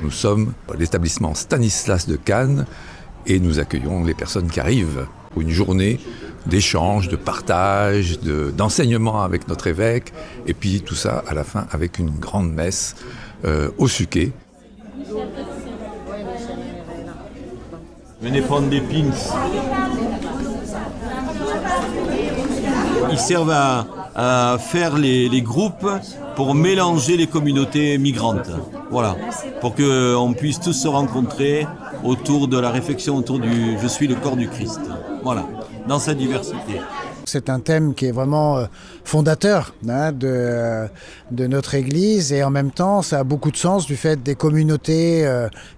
Nous sommes l'établissement Stanislas de Cannes et nous accueillons les personnes qui arrivent pour une journée d'échange, de partage, d'enseignement avec notre évêque et puis tout ça à la fin avec une grande messe au Suquet. Venez prendre des pins. Ils servent à faire les groupes pour mélanger les communautés migrantes. Voilà, pour qu'on puisse tous se rencontrer autour de la réflexion, autour du « Je suis le corps du Christ ». Voilà, dans sa diversité. C'est un thème qui est vraiment fondateur de notre Église et en même temps ça a beaucoup de sens du fait des communautés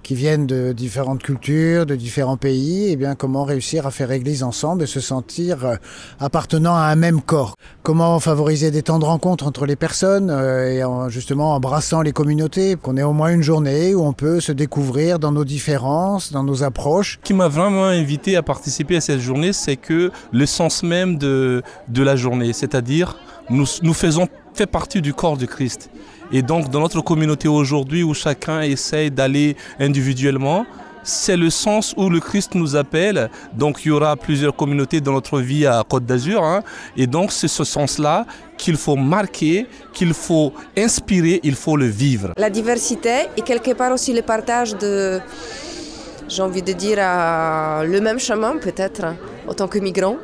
qui viennent de différentes cultures, de différents pays, et bien comment réussir à faire Église ensemble et se sentir appartenant à un même corps. Comment favoriser des temps de rencontre entre les personnes et justement embrassant les communautés, qu'on ait au moins une journée où on peut se découvrir dans nos différences, dans nos approches. Ce qui m'a vraiment invité à participer à cette journée, c'est que le sens même de la journée, c'est-à-dire nous faisons fait partie du corps du Christ. Et donc dans notre communauté aujourd'hui où chacun essaye d'aller individuellement, c'est le sens où le Christ nous appelle. Donc il y aura plusieurs communautés dans notre vie à Côte d'Azur. Et donc c'est ce sens-là qu'il faut marquer, qu'il faut inspirer, il faut le vivre. La diversité et quelque part aussi le partage de, j'ai envie de dire, le même chemin peut-être en tant que migrant.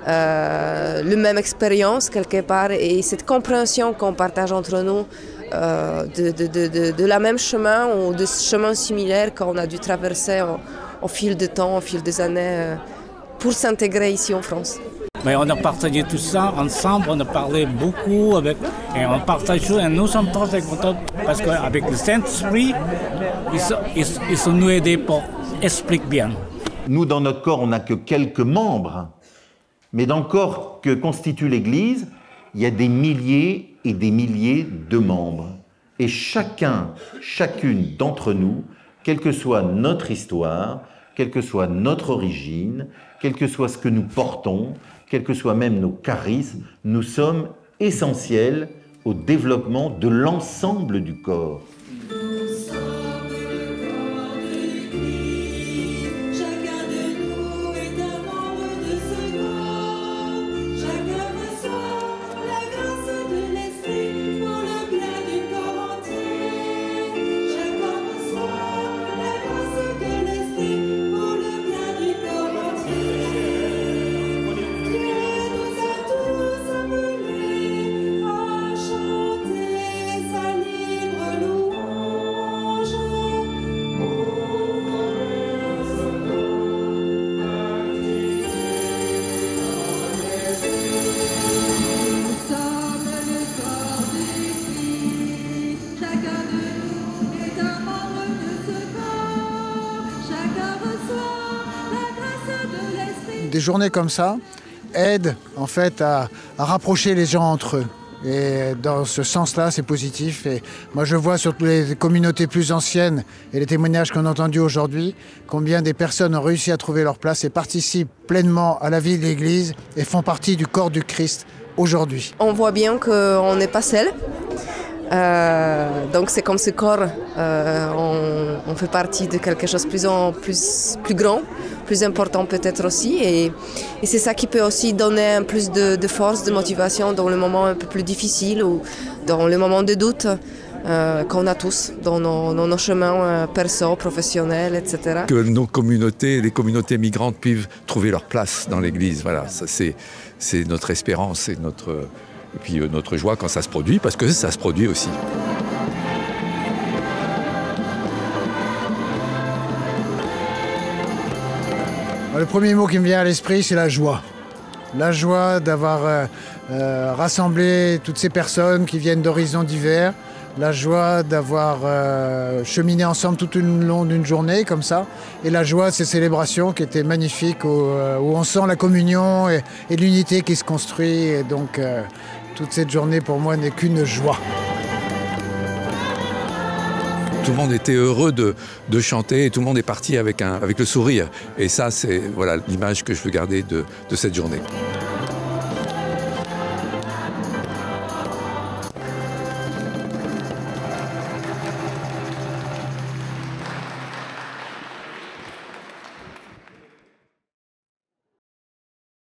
La même expérience quelque part et cette compréhension qu'on partage entre nous de la même chemin ou de chemins similaires qu'on a dû traverser au fil du temps, au fil des années pour s'intégrer ici en France. Mais on a partagé tout ça ensemble, on a parlé beaucoup et on partage tout et nous sommes très contents parce qu'avec le Saint-Esprit, ils sont nous aidés pour expliquer bien. Nous, dans notre corps, on n'a que quelques membres. Mais dans le corps que constitue l'Église, il y a des milliers et des milliers de membres. Et chacune d'entre nous, quelle que soit notre histoire, quelle que soit notre origine, quel que soit ce que nous portons, quels que soient même nos charismes, nous sommes essentiels au développement de l'ensemble du corps. Des journées comme ça aident en fait à rapprocher les gens entre eux. Et dans ce sens-là, c'est positif. Et moi, je vois sur les communautés plus anciennes et les témoignages qu'on a entendus aujourd'hui, combien des personnes ont réussi à trouver leur place et participent pleinement à la vie de l'Église et font partie du corps du Christ aujourd'hui. On voit bien qu'on n'est pas seul. Donc c'est comme ce corps, on fait partie de quelque chose de plus grand, plus important peut-être aussi. Et c'est ça qui peut aussi donner un plus de force, de motivation dans le moment un peu plus difficile ou dans le moment de doute qu'on a tous dans nos chemins perso, professionnels, etc. Que nos communautés, les communautés migrantes puissent trouver leur place dans l'Église. Voilà, ça c'est notre espérance et puis notre joie quand ça se produit, parce que ça se produit aussi. Le premier mot qui me vient à l'esprit, c'est la joie. La joie d'avoir rassemblé toutes ces personnes qui viennent d'horizons divers. La joie d'avoir cheminé ensemble tout au long d'une journée comme ça. Et la joie de ces célébrations qui étaient magnifiques, où on sent la communion et l'unité qui se construit. Et donc toute cette journée pour moi n'est qu'une joie. Tout le monde était heureux de chanter et tout le monde est parti avec le sourire. Et ça, c'est voilà, l'image que je veux garder de cette journée.